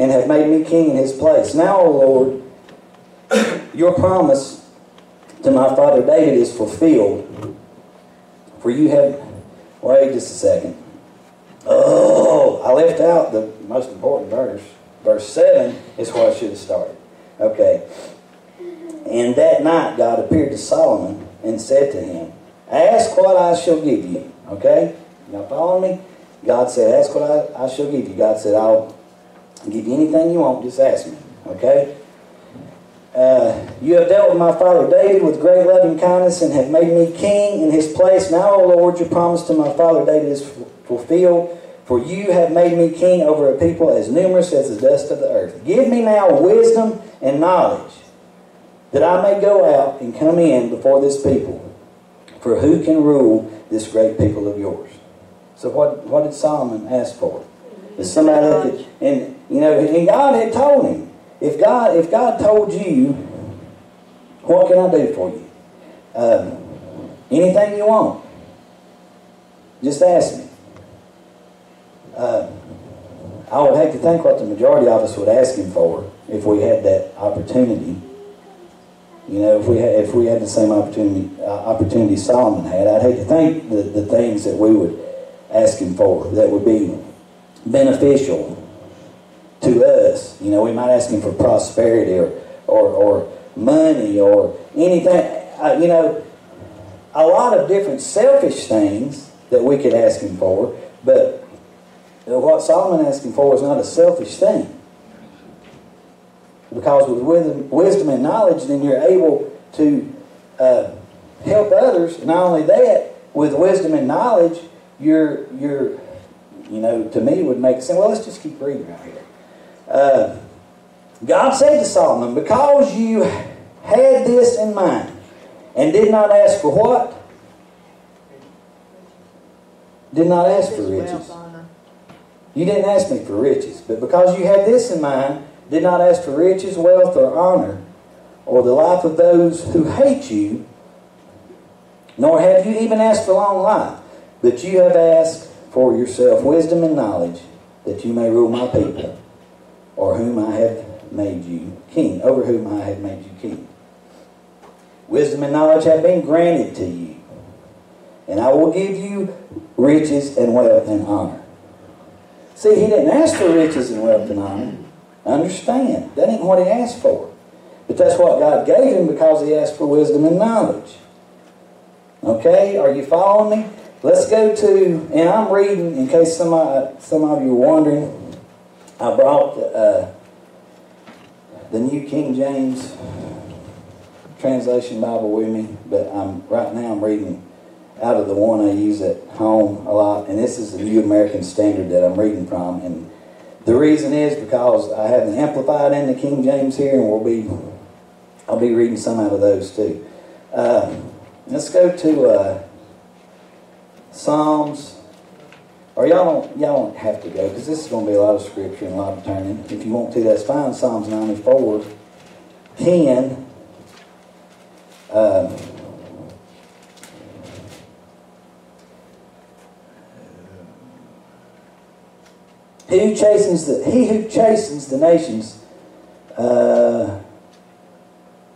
and have made me king in his place. Now, O Lord, your promise to my father David is fulfilled. For you have... Wait just a second. Oh, I left out the most important verse. Verse 7 is where I should have started. Okay. And that night God appeared to Solomon and said to him, ask what I shall give you. Okay? Y'all following me? God said, ask what I shall give you. God said, I'll give you anything you want. Just ask me. Okay? You have dealt with my father David with great loving kindness and have made me king in his place. Now, O Lord, your promise to my father David is fulfilled. For you have made me king over a people as numerous as the dust of the earth. Give me now wisdom and knowledge, that I may go out and come in before this people. For who can rule this great people of yours? So what did Solomon ask for? Is somebody that could, and God had told him, if God told you, what can I do for you? Anything you want. Just ask me. I would hate to think what the majority of us would ask him for if we had that opportunity. If we had the same opportunity Solomon had, I'd hate to think the things that we would ask him for that would be beneficial to us. We might ask him for prosperity or money or anything. A lot of different selfish things that we could ask him for, but what Solomon asked him for was not a selfish thing. Because with wisdom and knowledge, then you're able to help others. And not only that, with wisdom and knowledge, you're to me would make sense. Well, let's just keep reading right here. God said to Solomon, because you had this in mind and did not ask for what? Did not ask for riches. You didn't ask me for riches, but because you had this in mind, did not ask for riches, wealth, or honor, or the life of those who hate you, nor have you even asked for long life, but you have asked for yourself wisdom and knowledge, that you may rule my people, or whom I have made you king, over whom I have made you king. Wisdom and knowledge have been granted to you, and I will give you riches and wealth and honor. See, he didn't ask for riches and wealth and honor. Understand, that ain't what he asked for. But that's what God gave him because he asked for wisdom and knowledge. Okay, are you following me? Let's go to, and I'm reading, in case some of you are wondering, I brought the New King James Translation Bible with me, but right now I'm reading out of the one I use at home a lot, and this is the New American Standard that I'm reading from. And the reason is because I have the Amplified and the King James here, and I'll be reading some out of those too. Let's go to Psalms. Or y'all don't have to go, because this is going to be a lot of scripture and a lot of turning. If you want to, that's fine. Psalms 94, 10. He who chastens the nations,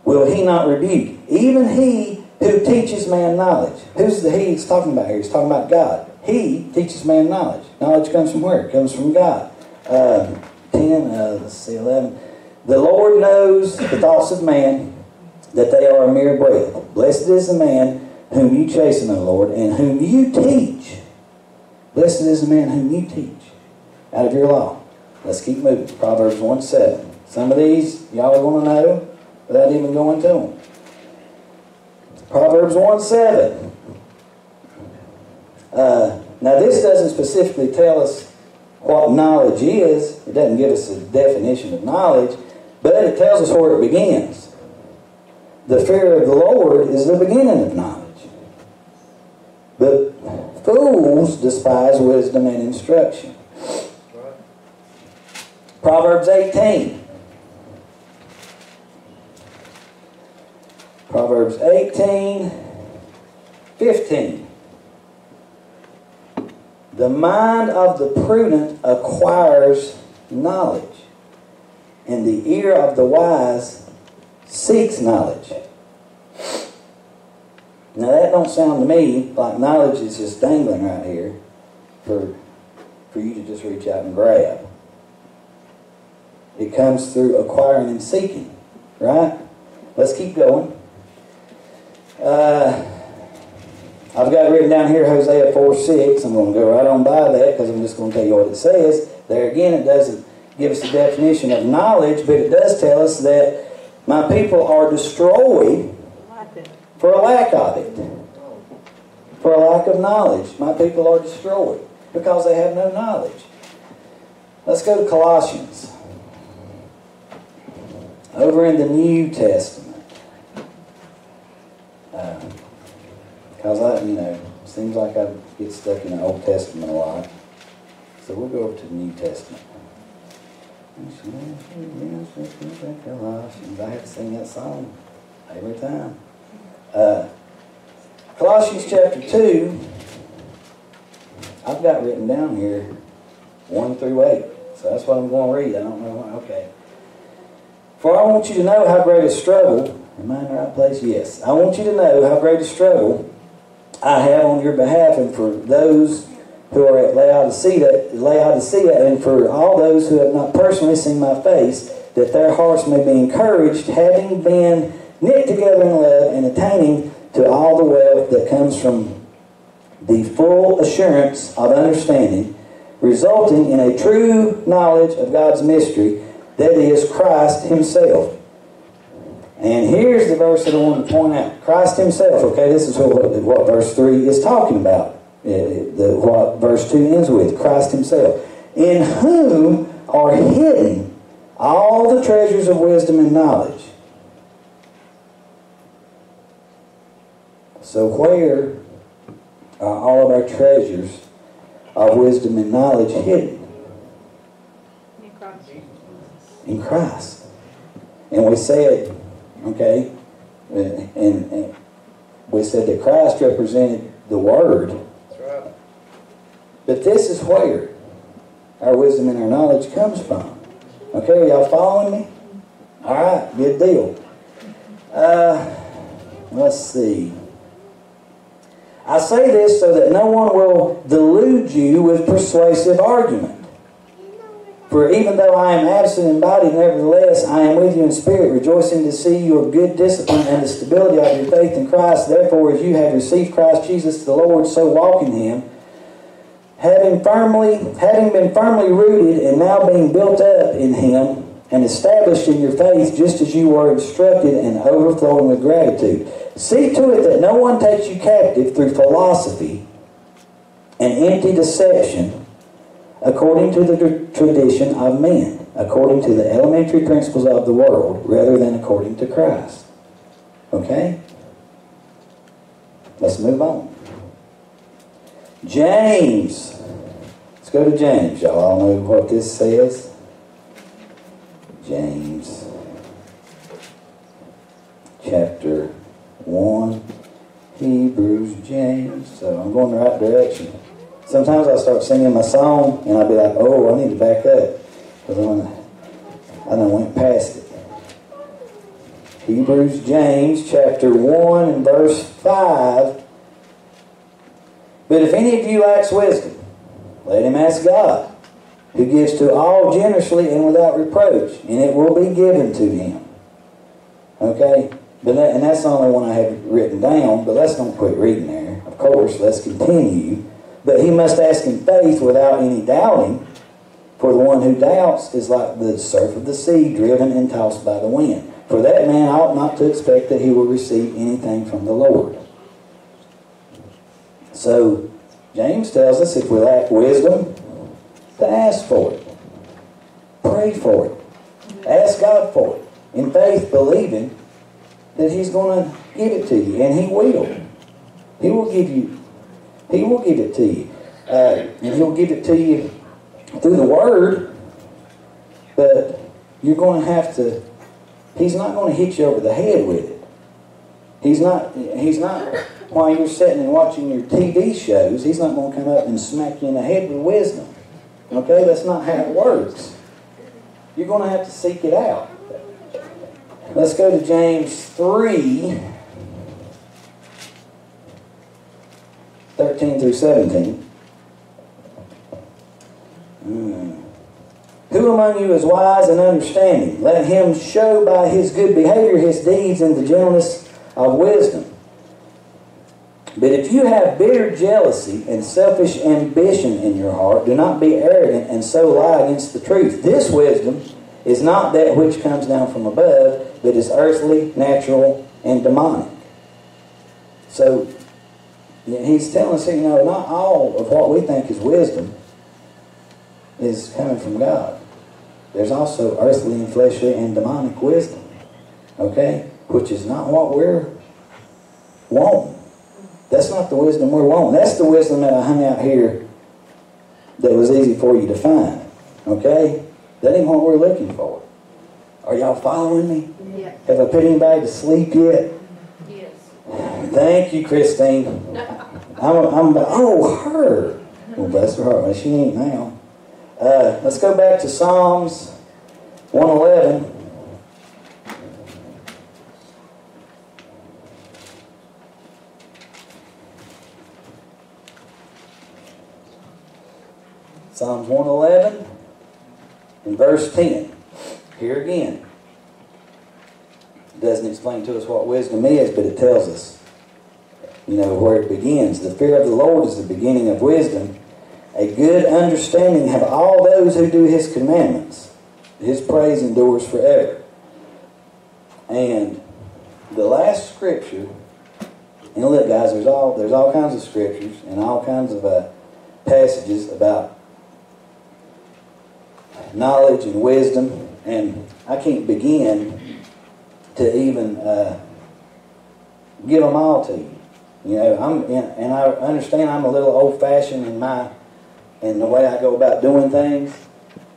will he not rebuke? Even he who teaches man knowledge. Who's the he he's talking about here? He's talking about God. He teaches man knowledge. Knowledge comes from where? It comes from God. 11. The Lord knows the thoughts of man, that they are a mere breath. Blessed is the man whom you chasten, O Lord, and whom you teach. Blessed is the man whom you teach out of your law. Let's keep moving. Proverbs 1:7. Some of these y'all are going to know without even going to them. Proverbs 1:7. Now this doesn't specifically tell us what knowledge is. It doesn't give us a definition of knowledge, but it tells us where it begins. The fear of the Lord is the beginning of knowledge. But fools despise wisdom and instruction. Proverbs 18. Proverbs 18, 15. The mind of the prudent acquires knowledge, and the ear of the wise seeks knowledge. Now that don't sound to me like knowledge is just dangling right here for you to just reach out and grab. It comes through acquiring and seeking, right? Let's keep going. I've got written down here Hosea 4:6. I'm going to go right on by that because I'm just going to tell you what it says. There again, it doesn't give us a definition of knowledge, but it does tell us that my people are destroyed for a lack of it. For a lack of knowledge. My people are destroyed because they have no knowledge. Let's go to Colossians. Over in the New Testament. Because seems like I get stuck in the Old Testament a lot. So we'll go over to the New Testament. Colossians. I have to sing that song every time. Colossians chapter 2. I've got written down here 1 through 8. So that's what I'm going to read. I don't know why. Okay. For I want you to know how great a struggle. Am I in the right place? Yes. I want you to know how great a struggle I have on your behalf, and for those who are at Laodicea, and for all those who have not personally seen my face, that their hearts may be encouraged, having been knit together in love, and attaining to all the wealth that comes from the full assurance of understanding, resulting in a true knowledge of God's mystery, that is Christ Himself. And here's the verse that I want to point out. Christ Himself. Okay, this is what verse 3 is talking about. What verse 2 ends with. Christ Himself. In whom are hidden all the treasures of wisdom and knowledge. So where are all of our treasures of wisdom and knowledge hidden? In Christ. And we said, okay, and we said that Christ represented the Word. That's right. But this is where our wisdom and our knowledge comes from. Okay, are y'all following me? All right, good deal. Let's see. I say this so that no one will delude you with persuasive argument. For even though I am absent in body, nevertheless I am with you in spirit, rejoicing to see your good discipline and the stability of your faith in Christ. Therefore, as you have received Christ Jesus the Lord, so walk in Him, having been firmly rooted and now being built up in Him and established in your faith, just as you were instructed, and overflowing with gratitude. See to it that no one takes you captive through philosophy and empty deception, according to the tradition of men, according to the elementary principles of the world, rather than according to Christ. Okay? Let's move on. James. Let's go to James. Y'all all know what this says. James. Chapter 1. Hebrews, James. So I'm going the right direction. Sometimes I start singing my song and I'll be like, oh, I need to back up because I done went past it. Hebrews, James, chapter 1 and verse 5. But if any of you lacks wisdom, let him ask God, who gives to all generously and without reproach, and it will be given to him. Okay? And that's the only one I have written down, but let's don't quit reading there. Of course, let's continue. But he must ask in faith without any doubting, for the one who doubts is like the surf of the sea, driven and tossed by the wind. For that man ought not to expect that he will receive anything from the Lord. So, James tells us if we lack wisdom, to ask for it. Pray for it. Ask God for it. In faith, believing that He's going to give it to you. And He will. He will give it to you. And He'll give it to you through the Word. But you're going to have to... He's not going to hit you over the head with it. He's not while you're sitting and watching your TV shows, He's not going to come up and smack you in the head with wisdom. Okay? That's not how it works. You're going to have to seek it out. Let's go to James 3, 13 through 17. Who among you is wise and understanding? Let him show by his good behavior his deeds in the gentleness of wisdom. But if you have bitter jealousy and selfish ambition in your heart, do not be arrogant and so lie against the truth. This wisdom is not that which comes down from above, but is earthly, natural, and demonic. So, he's telling us, not all of what we think is wisdom is coming from God. There's also earthly and fleshly and demonic wisdom. Okay? Which is not what we're wanting. That's not the wisdom we're wanting. That's the wisdom that I hung out here that was easy for you to find. Okay? That ain't what we're looking for. Are y'all following me? Yes. Have I put anybody to sleep yet? Yes. Thank you, Christine. Her. Well, bless her heart. Well, she ain't now. Let's go back to Psalms 111. Psalms 111 and verse 10. Here again. It doesn't explain to us what wisdom is, but it tells us, where it begins. The fear of the Lord is the beginning of wisdom. A good understanding have all those who do His commandments. His praise endures forever. And the last scripture, and look guys, there's all kinds of scriptures and all kinds of passages about knowledge and wisdom, and I can't begin to even give them all to you. And I understand I'm a little old-fashioned in the way I go about doing things,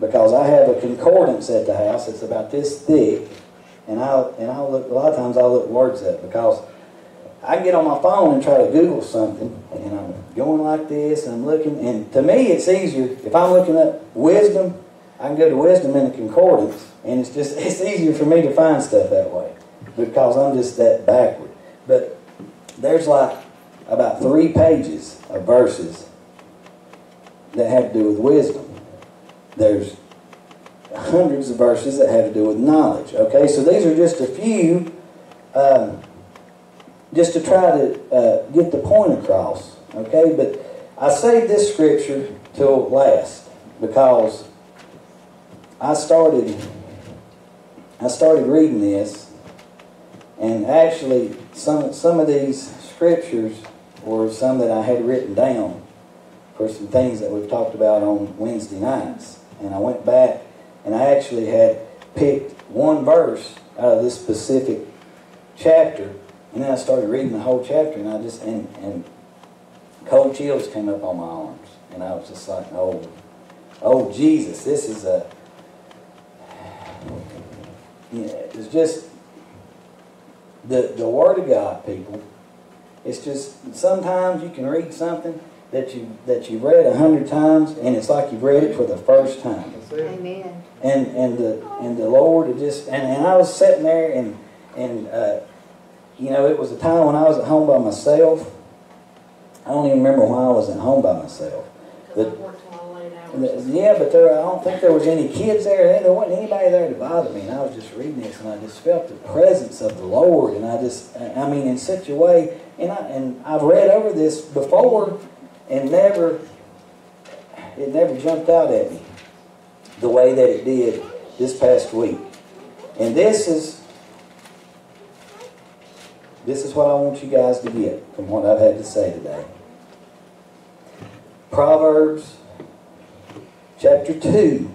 because I have a concordance at the house that's about this thick, and I'll look, a lot of times I'll look words up, because I can get on my phone and try to Google something, and I'm going like this, and I'm looking, and to me it's easier, if I'm looking up wisdom, I can go to wisdom in the concordance, and it's easier for me to find stuff that way, because I'm just that backward. But there's like about 3 pages of verses that have to do with wisdom. There's hundreds of verses that have to do with knowledge. Okay, so these are just a few, just to try to get the point across. Okay, but I saved this scripture till last, because I started reading this, and actually some of these scriptures were some that I had written down for some things that we've talked about on Wednesday nights. And I went back and I actually had picked one verse out of this specific chapter, and then I started reading the whole chapter, and and cold chills came up on my arms, and I was just like, oh Jesus, this is it's just the Word of God, people. It's just, sometimes you can read something that you've read 100 times, and it's like you've read it for the first time. Amen. And the Lord just, and I was sitting there, and it was a time when I was at home by myself. I don't even remember why I was at home by myself. But yeah, but I don't think there was any kids there. There wasn't anybody there to bother me. And I was just reading this, and I just felt the presence of the Lord. And in such a way, and I've read over this before, and it never jumped out at me the way that it did this past week. And this is what I want you guys to get from what I've had to say today. Proverbs chapter 2.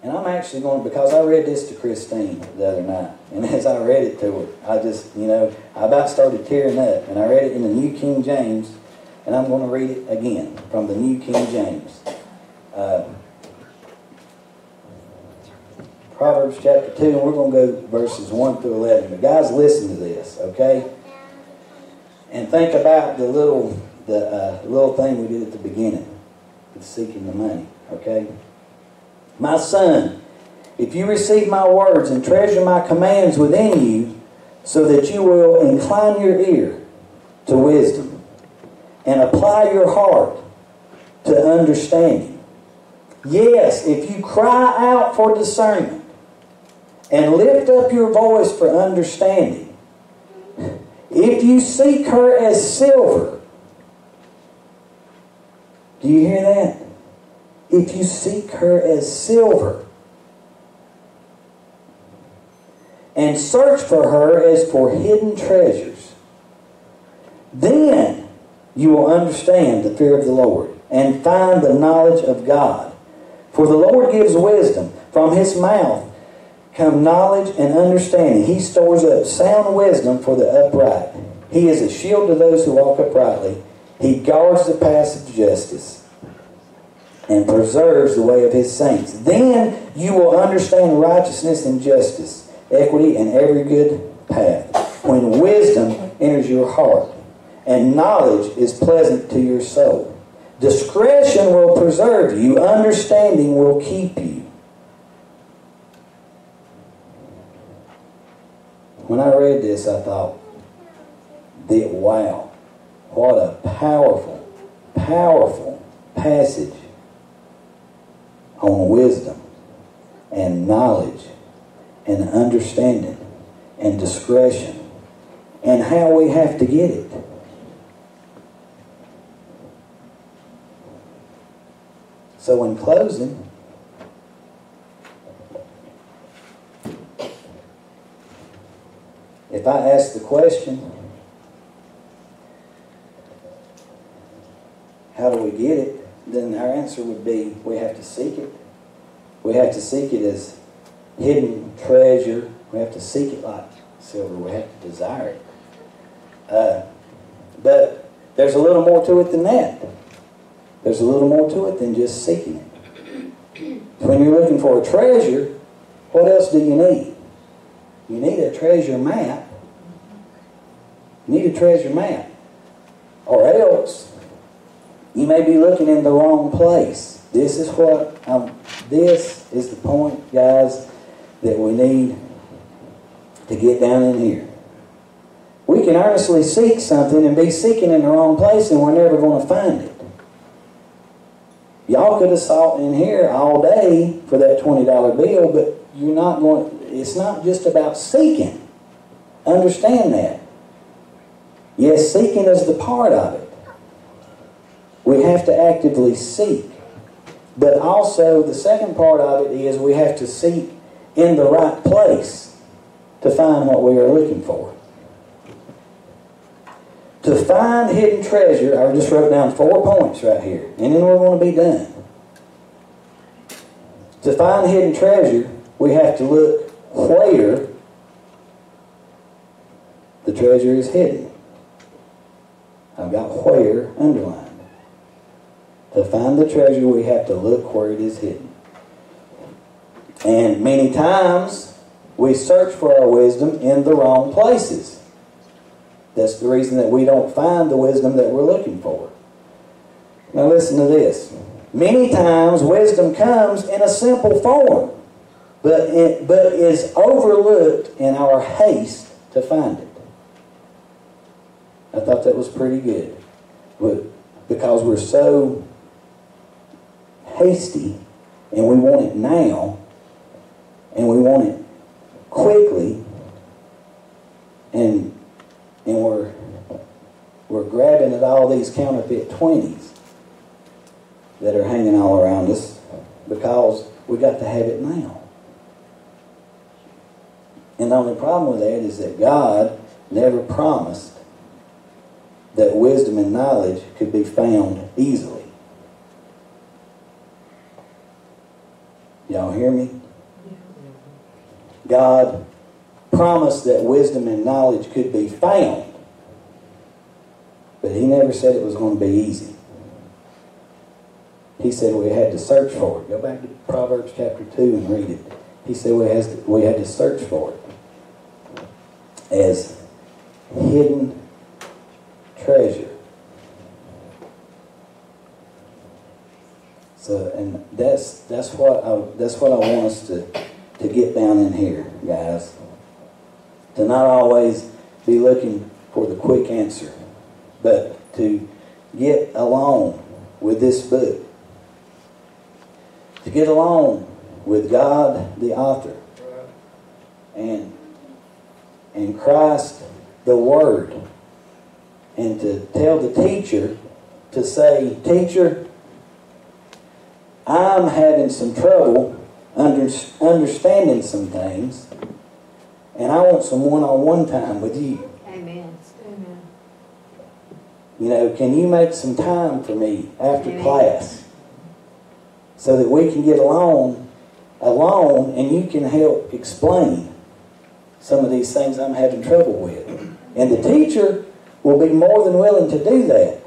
And I'm actually going, because I read this to Christine the other night, and as I read it to her, I just, I about started tearing up, and I read it in the New King James, and I'm going to read it again from the New King James. Proverbs chapter 2, and we're going to go verses 1 through 11. But guys, listen to this, okay? And think about the little thing we did at the beginning, with seeking the money, okay? My son, if you receive my words and treasure my commands within you, so that you will incline your ear to wisdom and apply your heart to understanding. Yes, if you cry out for discernment and lift up your voice for understanding, if you seek her as silver. Do you hear that? If you seek her as silver and search for her as for hidden treasures, then you will understand the fear of the Lord and find the knowledge of God. For the Lord gives wisdom. From his mouth come knowledge and understanding. He stores up sound wisdom for the upright. He is a shield to those who walk uprightly. He guards the paths of justice and preserves the way of his saints. Then you will understand righteousness and justice, equity, and every good path. When wisdom enters your heart and knowledge is pleasant to your soul. Discretion will preserve you. Understanding will keep you. When I read this, I thought, wow, what a powerful, powerful passage on wisdom and knowledge and understanding and discretion and how we have to get it. So in closing, if I ask the question, how do we get it? Then our answer would be, we have to seek it. We have to seek it as hidden treasure. We have to seek it like silver. We have to desire it. But there's a little more to it than that. There's a little more to it than just seeking it. When you're looking for a treasure, what else do you need? You need a treasure map. You need a treasure map. Or else, you may be looking in the wrong place. This is the point, guys, that we need to get down in here. We can earnestly seek something and be seeking in the wrong place, and we're never going to find it. Y'all could have sought in here all day for that $20 bill, but you're not going. It's not just about seeking. Understand that. Yes, seeking is the part of it. We have to actively seek. But also, the second part of it is we have to seek in the right place to find what we are looking for. To find hidden treasure, I just wrote down 4 points right here, and then we're going to be done. To find hidden treasure, we have to look where the treasure is hidden. I've got where underlined. To find the treasure, we have to look where it is hidden. And many times, we search for our wisdom in the wrong places. That's the reason that we don't find the wisdom that we're looking for. Now listen to this. Many times wisdom comes in a simple form, but is overlooked in our haste to find it. I thought that was pretty good. Because we're so hasty and we want it now and we want it quickly and we're grabbing at all these counterfeit 20s that are hanging all around us because we got to have it now. And the only problem with that is that God never promised that wisdom and knowledge could be found easily. Y'all hear me? God promised that wisdom and knowledge could be found, but He never said it was going to be easy. He said we had to search for it. Go back to Proverbs chapter 2 and read it. He said we had to search for it as hidden treasure. So, and that's what I want us to get down in here, guys. To not always be looking for the quick answer, but to get along with this book. To get along with God, the author, and Christ, the Word, and to tell the teacher to say, "Teacher, I'm having some trouble understanding some things, and I want some one-on-one time with you. Amen. Amen. You know, can you make some time for me after Amen. class so that we can get alone and you can help explain some of these things I'm having trouble with?" And the teacher will be more than willing to do that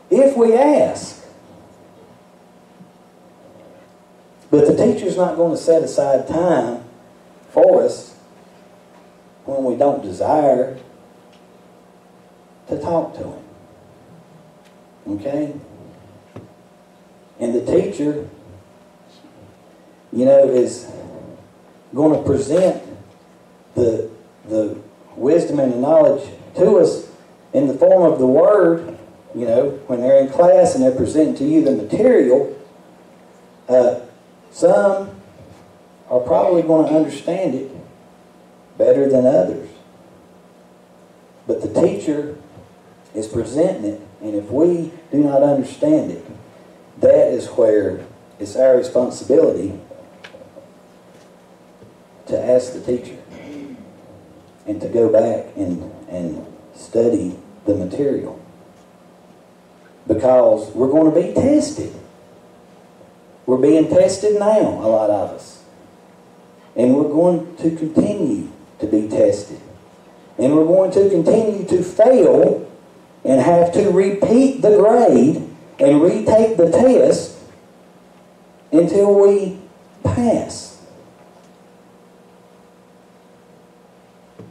if we ask. But the teacher's not going to set aside time for us when we don't desire to talk to him. Okay? And the teacher, you know, is going to present the wisdom and the knowledge to us in the form of the Word. You know, when they're in class and they're presenting to you the material, some are probably going to understand it better than others. But the teacher is presenting it, and if we do not understand it, that is where it's our responsibility to ask the teacher and to go back and study the material. Because we're going to be tested. We're being tested now, a lot of us. And we're going to continue to be tested. And we're going to continue to fail and have to repeat the grade and retake the test until we pass.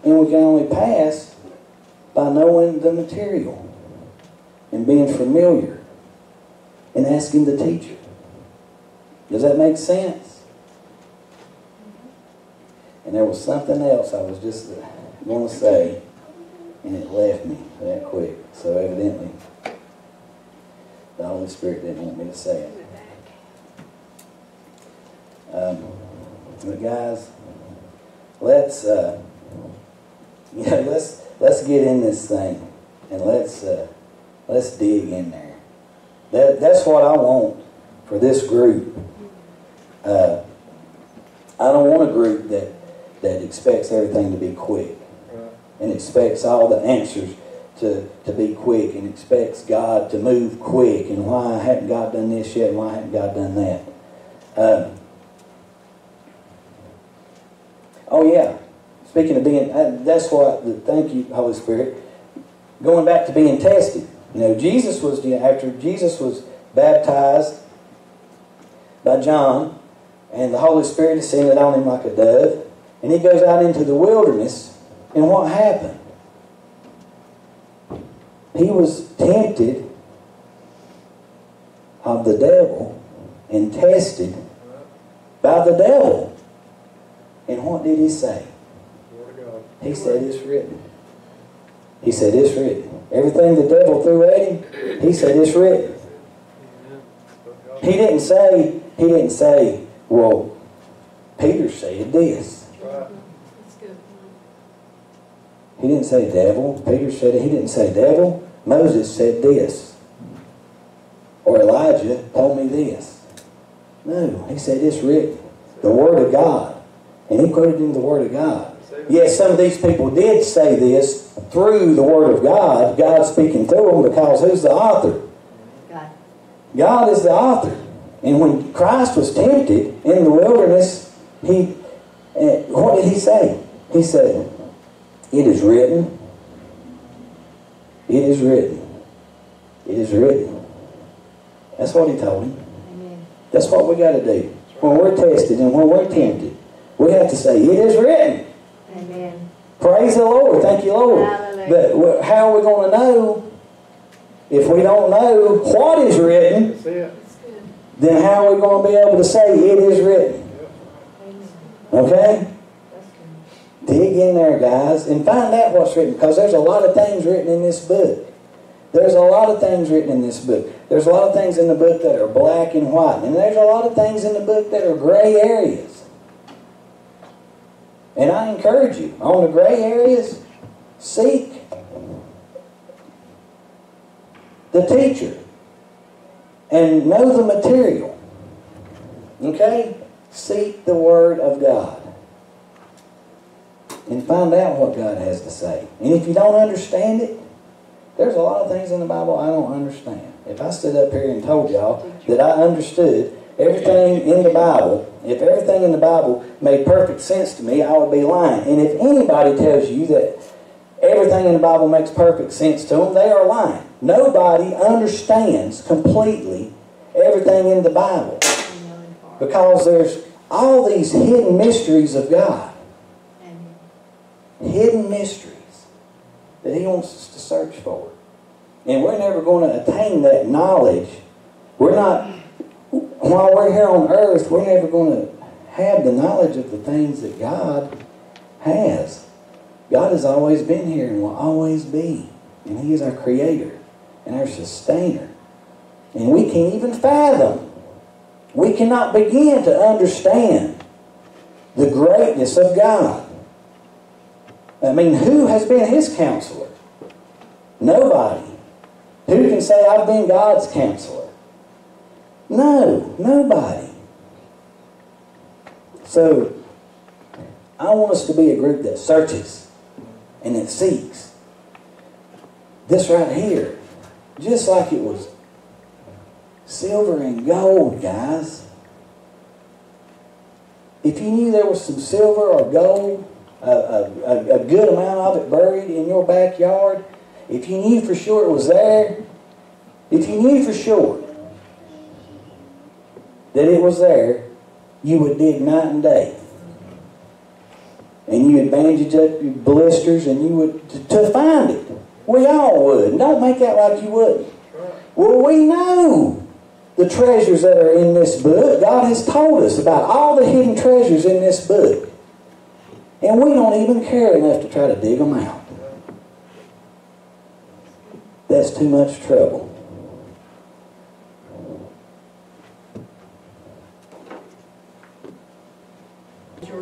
And we can only pass by knowing the material and being familiar and asking the teacher. Does that make sense? And there was something else I was just going to say, and it left me that quick. So evidently, the Holy Spirit didn't want me to say it. But guys, let's get in this thing, and let's dig in there. That's what I want for this group. I don't want a group that expects everything to be quick, and expects all the answers to be quick, and expects God to move quick, and why hadn't God done this yet, and why hadn't God done that? Oh yeah, speaking of being, that's what, thank you, Holy Spirit. Going back to being tested. You know, after Jesus was baptized by John, and the Holy Spirit descended on him like a dove, and he goes out into the wilderness, and what happened? He was tempted of the devil and tested by the devil. And what did he say? He said, "It's written." He said, "It's written." Everything the devil threw at him, he said, "It's written." He didn't say, "Well, Peter said this." He didn't say, "Devil." Peter said it. He didn't say, "Devil." Moses said this. Or Elijah told me this. No, he said, "It's written." The Word of God. And he quoted him the Word of God. Yes, some of these people did say this through the Word of God. God speaking through them, because who's the author? God. God is the author. And when Christ was tempted in the wilderness, what did he say? He said, "It is written. It is written. It is written." That's what he told him. Amen. That's what we got to do. When we're tested and when we're tempted, we have to say, "It is written." Amen. Praise the Lord. Thank you, Lord. Hallelujah. But how are we going to know if we don't know what is written? That's it. then how are we going to be able to say it is written? Okay? Dig in there, guys, and find out what's written, because there's a lot of things written in this book. There's a lot of things written in this book. There's a lot of things in the book that are black and white, and there's a lot of things in the book that are gray areas. And I encourage you, on the gray areas, seek the teacher and know the material. Okay? Seek the Word of God and find out what God has to say. And if you don't understand it, there's a lot of things in the Bible I don't understand. If I stood up here and told y'all that I understood everything in the Bible, if everything in the Bible made perfect sense to me, I would be lying. And if anybody tells you that everything in the Bible makes perfect sense to them, they are lying. Nobody understands completely everything in the Bible, because there's all these hidden mysteries of God. Hidden mysteries that He wants us to search for. And we're never going to attain that knowledge. We're not, while we're here on earth, we're never going to have the knowledge of the things that God has. God has always been here and will always be. And He is our Creator and our Sustainer. And we can't even fathom. We cannot begin to understand the greatness of God. I mean, who has been His counselor? Nobody. Who can say, I've been God's counselor? No, nobody. So, I want us to be a group that searches and that seeks. This right here, just like it was silver and gold, guys. If you knew there was some silver or gold, a good amount of it buried in your backyard, if you knew for sure it was there, if you knew for sure that it was there, you would dig night and day. And you would bandage up your blisters and you would, to find it. We all would. Don't make out like you wouldn't. Well, we know the treasures that are in this book. God has told us about all the hidden treasures in this book. And we don't even care enough to try to dig them out. That's too much trouble.